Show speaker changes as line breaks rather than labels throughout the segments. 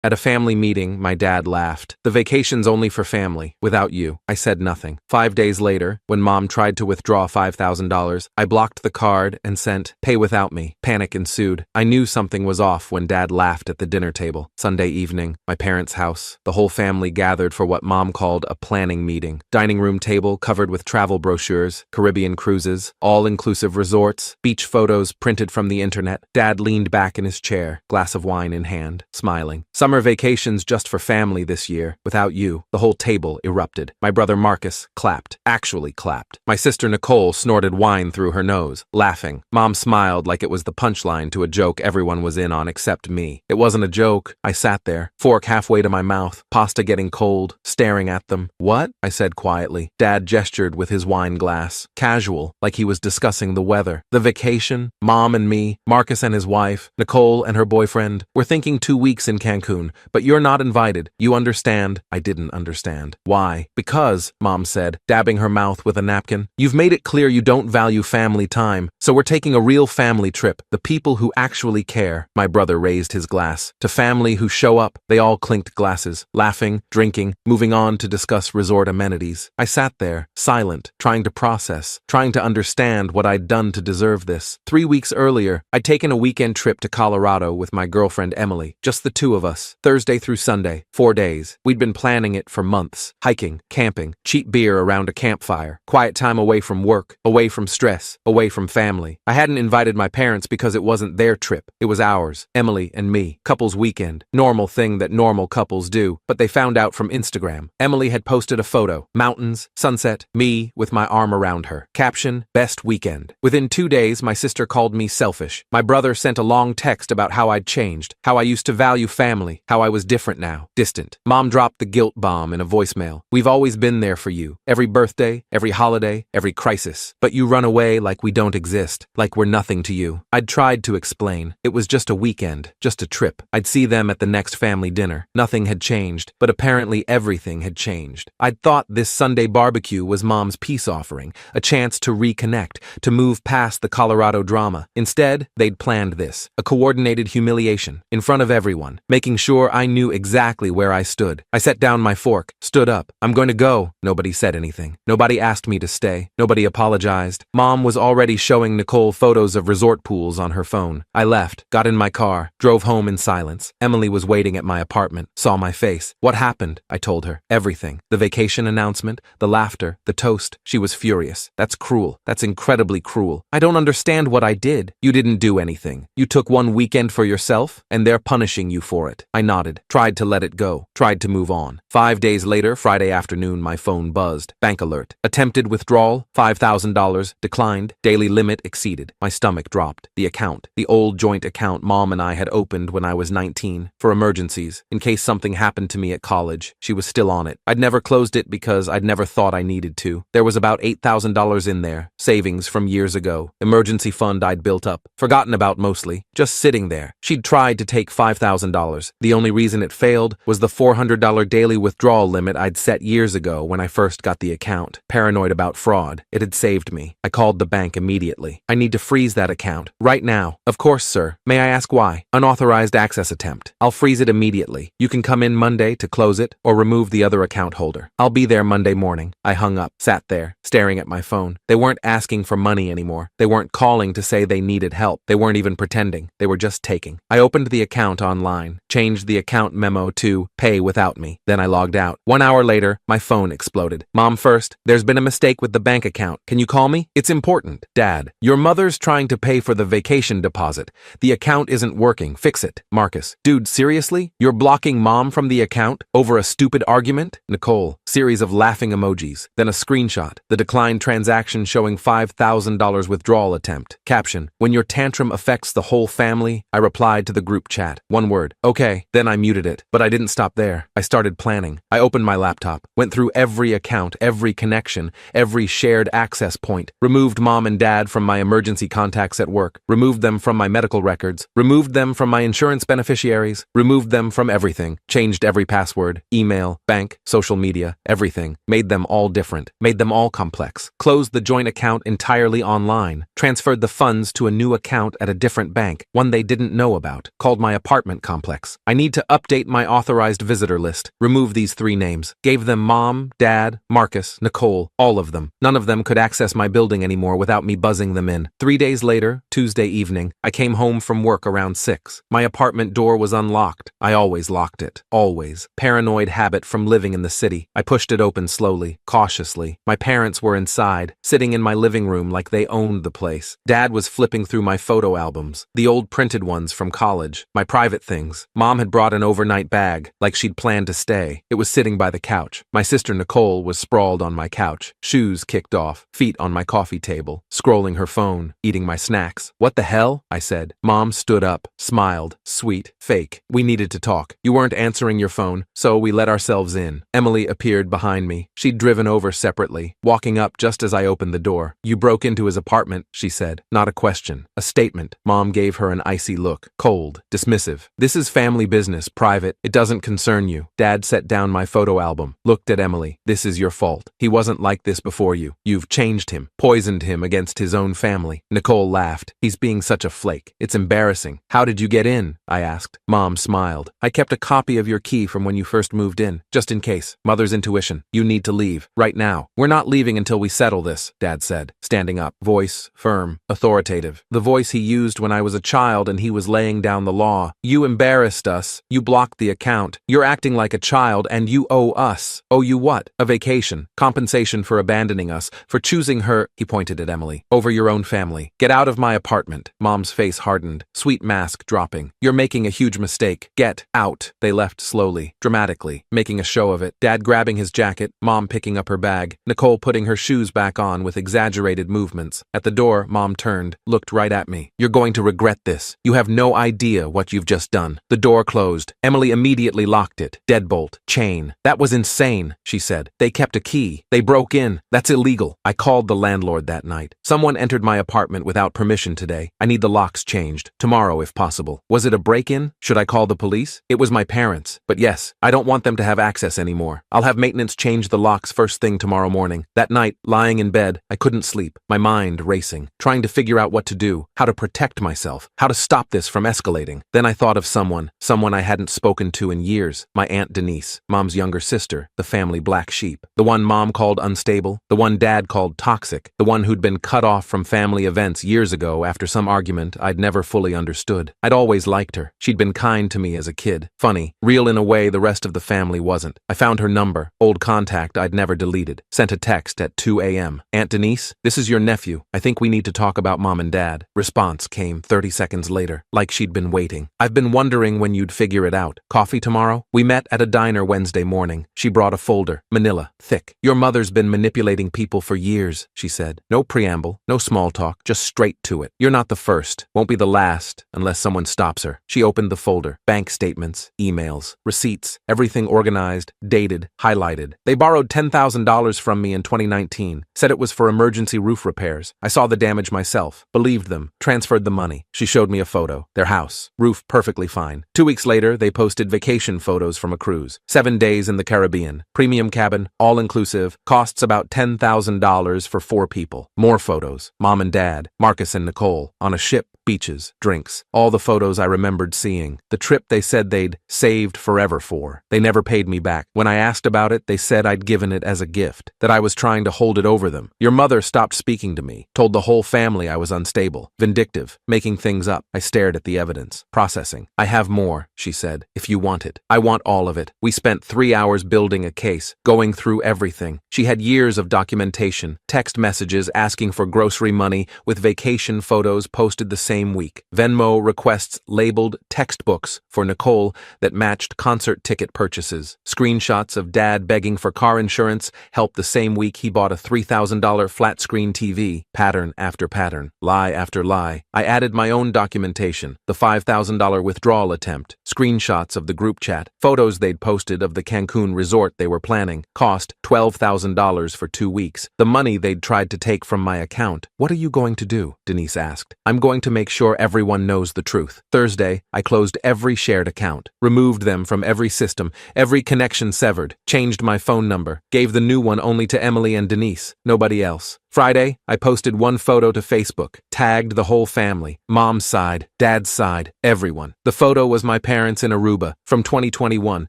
At a family meeting, my dad laughed. The vacation's only for family. Without you. I said nothing. 5 days later, when Mom tried to withdraw $5,000, I blocked the card and sent, "Pay without me." Panic ensued. I knew something was off when Dad laughed at the dinner table. Sunday evening, my parents' house. The whole family gathered for what Mom called a planning meeting. Dining room table covered with travel brochures, Caribbean cruises, all-inclusive resorts, beach photos printed from the internet. Dad leaned back in his chair, glass of wine in hand, smiling. Summer vacations just for family this year. Without you. The whole table erupted. My brother Marcus clapped. Actually clapped. My sister Nicole snorted wine through her nose, laughing. Mom smiled like it was the punchline to a joke everyone was in on except me. It wasn't a joke. I sat there, fork halfway to my mouth, pasta getting cold, staring at them. "What?" I said quietly. Dad gestured with his wine glass. Casual, like he was discussing the weather. The vacation, Mom and me, Marcus and his wife, Nicole and her boyfriend. We're thinking 2 weeks in Cancun, but you're not invited. You understand? I didn't understand. Why? Because, Mom said, dabbing her mouth with a napkin, you've made it clear you don't value family time, so we're taking a real family trip. The people who actually care. My brother raised his glass. To family who show up. They all clinked glasses, laughing, drinking, moving on to discuss resort amenities. I sat there, silent, trying to process, trying to understand what I'd done to deserve this. 3 weeks earlier, I'd taken a weekend trip to Colorado with my girlfriend Emily, just the two of us, Thursday through Sunday, 4 days. We'd been planning it for months. Hiking, camping, cheap beer around a campfire, quiet time away from work, away from stress, away from family. I hadn't invited my parents because it wasn't their trip. It was ours, Emily and me. Couples weekend. Normal thing that normal couples do, but they found out from Instagram. Emily had posted a photo. Mountains, sunset, me with my arm around her. Caption, best weekend. Within 2 days, my sister called me selfish. My brother sent a long text about how I'd changed, how I used to value family, how I was different now, distant. Mom dropped the guilt bomb in a voicemail. We've always been there for you. Every birthday, every holiday, every crisis. But you run away like we don't exist, like we're nothing to you. I'd tried to explain. It was just a weekend, just a trip. I'd see them at the next family dinner. Nothing had changed, but apparently everything had changed. I'd thought this Sunday barbecue was Mom's peace offering, a chance to reconnect, to move past the Colorado drama. Instead, they'd planned this, a coordinated humiliation, in front of everyone, making sure I knew exactly where I stood. I set down my fork, stood up. I'm going to go. Nobody said anything. Nobody asked me to stay. Nobody apologized. Mom was already showing Nicole photos of resort pools on her phone. I left, got in my car, drove home in silence. Emily was waiting at my apartment, saw my face. What happened? I told her. Everything. The vacation announcement, the laughter, the toast. She was furious. That's cruel. That's incredibly cruel. I don't understand what I did. You didn't do anything. You took one weekend for yourself, and they're punishing you for it. I nodded, tried to let it go, tried to move on. 5 days later, Friday afternoon, my phone buzzed. Bank alert. Attempted withdrawal, $5,000, declined, daily limit exceeded. My stomach dropped. The account, the old joint account Mom and I had opened when I was 19, for emergencies, in case something happened to me at college. She was still on it. I'd never closed it because I'd never thought I needed to. There was about $8,000 in there, savings from years ago, emergency fund I'd built up, forgotten about mostly, just sitting there. She'd tried to take $5,000. The only reason it failed was the $400 daily withdrawal limit I'd set years ago when I first got the account. Paranoid about fraud. It had saved me. I called the bank immediately. I need to freeze that account. Right now. Of course, sir. May I ask why? Unauthorized access attempt. I'll freeze it immediately. You can come in Monday to close it or remove the other account holder. I'll be there Monday morning. I hung up, sat there, staring at my phone. They weren't asking for money anymore. They weren't calling to say they needed help. They weren't even pretending. They were just taking. I opened the account online, changed the account memo to pay without me. Then I logged out. 1 hour later, my phone exploded. Mom first, there's been a mistake with the bank account. Can you call me? It's important. Dad, your mother's trying to pay for the vacation deposit. The account isn't working. Fix it. Marcus, dude, seriously? You're blocking Mom from the account over a stupid argument? Nicole, series of laughing emojis. Then a screenshot. The declined transaction showing $5,000 withdrawal attempt. Caption, when your tantrum affects the whole family, I replied to the group chat. One word. Okay. Then I muted it. But I didn't stop there. I started planning. I opened my laptop, went through every account, every connection, every shared access point, removed Mom and Dad from my emergency contacts at work, removed them from my medical records, removed them from my insurance beneficiaries, removed them from everything, changed every password, email, bank, social media, everything, made them all different, made them all complex, closed the joint account entirely online, transferred the funds to a new account at a different bank, one they didn't know about, called my apartment complex. inbox. I need to update my authorized visitor list. Remove these 3 names. Gave them Mom, Dad, Marcus, Nicole, all of them. None of them could access my building anymore without me buzzing them in. 3 days later, Tuesday evening, I came home from work around 6. My apartment door was unlocked. I always locked it. Always. Paranoid habit from living in the city. I pushed it open slowly, cautiously. My parents were inside, sitting in my living room like they owned the place. Dad was flipping through my photo albums, the old printed ones from college, my private things. Mom had brought an overnight bag, like she'd planned to stay. It was sitting by the couch. My sister Nicole was sprawled on my couch, shoes kicked off, feet on my coffee table, scrolling her phone, eating my snacks. "What the hell?" I said. Mom stood up, smiled, sweet, fake. "We needed to talk. You weren't answering your phone, so we let ourselves in." Emily appeared behind me. She'd driven over separately, walking up just as I opened the door. "You broke into his apartment," she said. Not a question, a statement. Mom gave her an icy look, cold, dismissive. "This is family business, private. It doesn't concern you." Dad set down my photo album, looked at Emily. "This is your fault. He wasn't like this before you. You've changed him, poisoned him against his own family." Nicole laughed. "He's being such a flake. It's embarrassing." "How did you get in?" I asked. Mom smiled. "I kept a copy of your key from when you first moved in, just in case. Mother's intuition. You need to leave. Right now. We're not leaving until we settle this," Dad said, standing up. Voice firm, authoritative. The voice he used when I was a child and he was laying down the law. "You embarrassed us. You blocked the account. You're acting like a child and you owe us." "Owe you what?" "A vacation. Compensation for abandoning us, for choosing her," he pointed at Emily, "over your own family. Get out of my apartment." Mom's face hardened, sweet mask dropping. "You're making a huge mistake. Get out." They left slowly, dramatically, making a show of it. Dad grabbing his jacket, Mom picking up her bag, Nicole putting her shoes back on with exaggerated movements. At the door, Mom turned, looked right at me. "You're going to regret this. You have no idea what you've just done." The door closed. Emily immediately locked it. Deadbolt, chain. "That was insane," she said. "They kept a key. They broke in. That's illegal." I called the landlord that night. "Someone entered my apartment without permission today. I need the locks changed. Tomorrow, if possible." "Was it a break-in? Should I call the police?" "It was my parents. But yes, I don't want them to have access anymore. I'll have maintenance change the locks first thing tomorrow morning." That night, lying in bed, I couldn't sleep, my mind racing, trying to figure out what to do, how to protect myself, how to stop this from escalating. Then I thought of someone I hadn't spoken to in years, my Aunt Denise, Mom's younger sister, the family black sheep, the one Mom called unstable, the one Dad called toxic, the one who'd been cut off from family events years ago after some argument I'd never fully understood. I'd always liked her. She'd been kind to me as a kid, funny, real in a way the rest of the family wasn't. I found her number, old contact I'd never deleted, sent a text at 2 a.m. "Aunt Denise, this is your nephew. I think we need to talk about Mom and Dad." Response came 30 seconds later, like she'd been waiting. "I've been wondering when you'd figure it out. Coffee tomorrow?" We met at a diner Wednesday morning. She brought a folder, manila, thick. "Your mother's been manipulating people for years," she said. No preamble, no small talk, just straight to it. "You're not the first, won't be the last, unless someone stops her." She opened the folder. Bank statements, emails, receipts, everything organized, dated, highlighted. "They borrowed $10,000 from me in 2019, said it was for emergency roof repairs. I saw the damage myself, believed them, transferred the money." She showed me a photo. Their house, roof perfectly fine. 2 weeks later, they posted vacation photos from a cruise. 7 days in the Caribbean, premium cabin, all-inclusive, costs about $10,000 for 4 people. More photos, Mom and Dad, Marcus and Nicole, on a ship, beaches, drinks. All the photos I remembered seeing. The trip they said they'd saved forever for. They never paid me back. When I asked about it, they said I'd given it as a gift, that I was trying to hold it over them. "Your mother stopped speaking to me, told the whole family I was unstable, vindictive, making things up." I stared at the evidence, processing. "I have more," she said, "if you want it. I want all of it." We spent 3 hours building a case, going through everything. She had years of documentation, text messages asking for grocery money with vacation photos posted the same week. Venmo requests labeled textbooks for Nicole that matched concert ticket purchases. Screenshots of Dad begging for car insurance helped the same week he bought a $3,000 flat-screen TV. Pattern after pattern, lie after lie. I added my own documentation, the $5,000 withdrawal attempt, screenshots of the group chat, photos they'd posted of the Cancun resort they were planning, cost $12,000 for 2 weeks, the money they'd tried to take from my account. "What are you going to do?" Denise asked. "I'm going to make sure everyone knows the truth." Thursday, I closed every shared account, removed them from every system, every connection severed, changed my phone number, gave the new one only to Emily and Denise, nobody else. Friday, I posted one photo to Facebook, tagged the whole family, mom's side, dad's side, everyone. The photo was my parents in Aruba from 2021,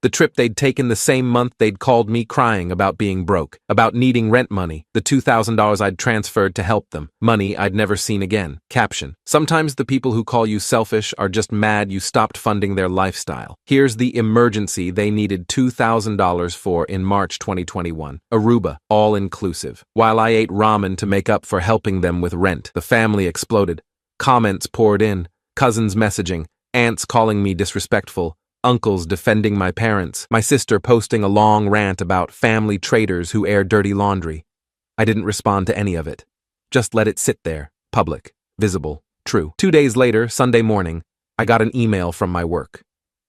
the trip they'd taken the same month they'd called me crying about being broke, about needing rent money, the $2,000 I'd transferred to help them, money I'd never seen again. Caption: sometimes the people who call you selfish are just mad you stopped funding their lifestyle. Here's the emergency they needed $2,000 for in March 2021. Aruba, all inclusive. While I ate ramen to make up for helping them with rent, the family exploded. Comments poured in, cousins messaging, aunts calling me disrespectful, uncles defending my parents, my sister posting a long rant about family traitors who air dirty laundry. I didn't respond to any of it. Just let it sit there, public, visible, true. 2 days later, Sunday morning, I got an email from my work.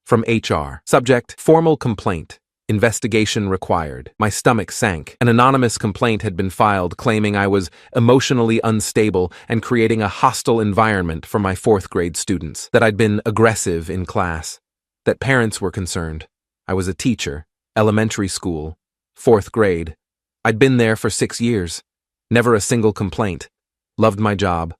From HR. Subject: formal complaint. Investigation required. My stomach sank. An anonymous complaint had been filed claiming I was emotionally unstable and creating a hostile environment for my 4th grade students, that I'd been aggressive in class, that parents were concerned. I was a teacher, elementary school, 4th grade. I'd been there for 6 years. Never a single complaint. Loved my job.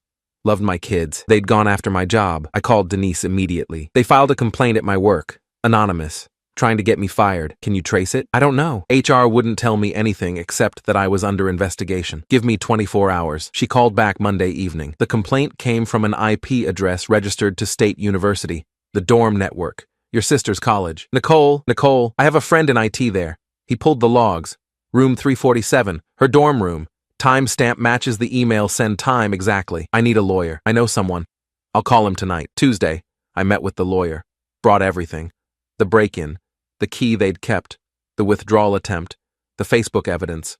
Loved my kids. They'd gone after my job. I called Denise immediately. They filed a complaint at my work. Anonymous. Trying to get me fired. Can you trace it? I don't know. HR wouldn't tell me anything except that I was under investigation. Give me 24 hours. She called back Monday evening. The complaint came from an IP address registered to State University, the dorm network, your sister's college. Nicole, I have a friend in IT there. He pulled the logs. Room 347, her dorm room. Timestamp matches the email send time exactly. I need a lawyer. I know someone. I'll call him tonight. Tuesday, I met with the lawyer. Brought everything. The break-in. The key they'd kept, the withdrawal attempt, the Facebook evidence,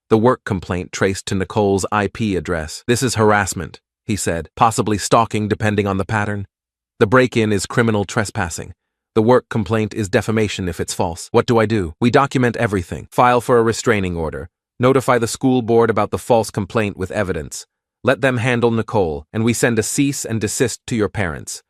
the work complaint traced to Nicole's IP address. This is harassment, he said, possibly stalking depending on the pattern. The break-in is criminal trespassing. The work complaint is defamation if it's false. What do I do? We document everything. File for a restraining order. Notify the school board about the false complaint with evidence. Let them handle Nicole, and we send a cease and desist to your parents.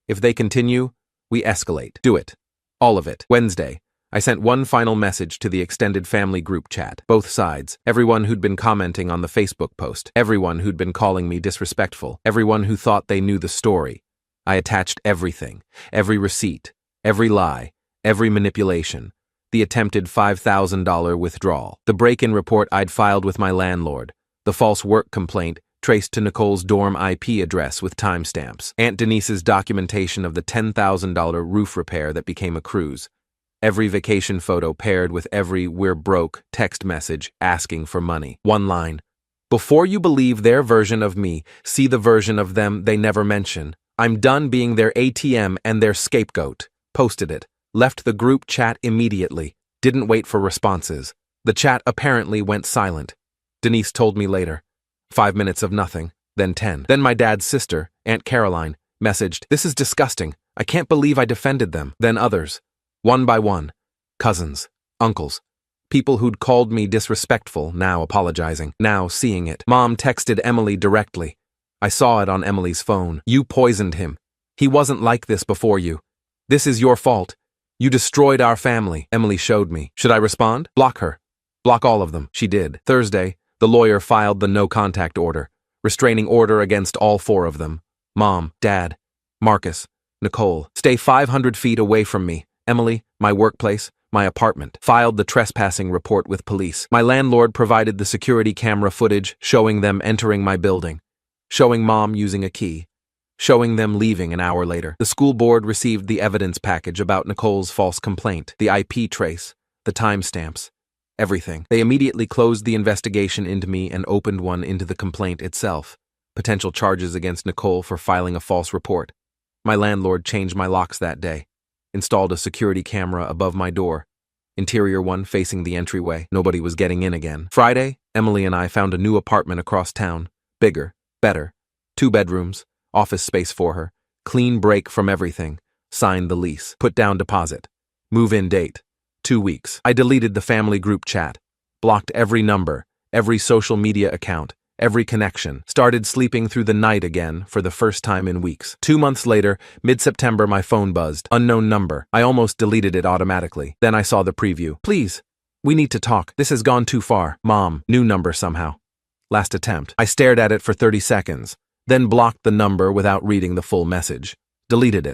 If they continue, we escalate. Do it. All of it. Wednesday, I sent one final message to the extended family group chat. Both sides. Everyone who'd been commenting on the Facebook post. Everyone who'd been calling me disrespectful. Everyone who thought they knew the story. I attached everything. Every receipt. Every lie. Every manipulation. The attempted $5,000 withdrawal. The break-in report I'd filed with my landlord. The false work complaint traced to Nicole's dorm IP address with timestamps. Aunt Denise's documentation of the $10,000 roof repair that became a cruise. Every vacation photo paired with every "we're broke" text message asking for money. One line. Before you believe their version of me, see the version of them they never mention. I'm done being their ATM and their scapegoat. Posted it. Left the group chat immediately. Didn't wait for responses. The chat apparently went silent. Denise told me later. 5 minutes of nothing, then 10. Then my dad's sister, Aunt Caroline, messaged, "This is disgusting. I can't believe I defended them." Then others. One by one. Cousins, uncles, people who'd called me disrespectful, now apologizing, now seeing it. Mom texted Emily directly. I saw it on Emily's phone. "You poisoned him. He wasn't like this before you. This is your fault. You destroyed our family." Emily showed me. Should I respond? Block her. Block all of them. She did. Thursday, the lawyer filed the no-contact order, restraining order against all 4 of them. Mom, Dad, Marcus, Nicole. Stay 500 feet away from me. Emily, my workplace, my apartment. Filed the trespassing report with police. My landlord provided the security camera footage showing them entering my building, showing Mom using a key, showing them leaving an hour later. The school board received the evidence package about Nicole's false complaint, the IP trace, the timestamps. Everything. They immediately closed the investigation into me and opened one into the complaint itself. Potential charges against Nicole for filing a false report. My landlord changed my locks that day. Installed a security camera above my door. Interior one facing the entryway. Nobody was getting in again. Friday, Emily and I found a new apartment across town. Bigger. Better. 2 bedrooms. Office space for her. Clean break from everything. Signed the lease. Put down deposit. Move-in date. 2 weeks. I deleted the family group chat, blocked every number, every social media account, every connection, started sleeping through the night again for the first time in weeks. 2 months later, mid-September, my phone buzzed. Unknown number. I almost deleted it automatically. Then I saw the preview. "Please, we need to talk. This has gone too far. Mom, new number somehow." Last attempt. I stared at it for 30 seconds, then blocked the number without reading the full message. Deleted it.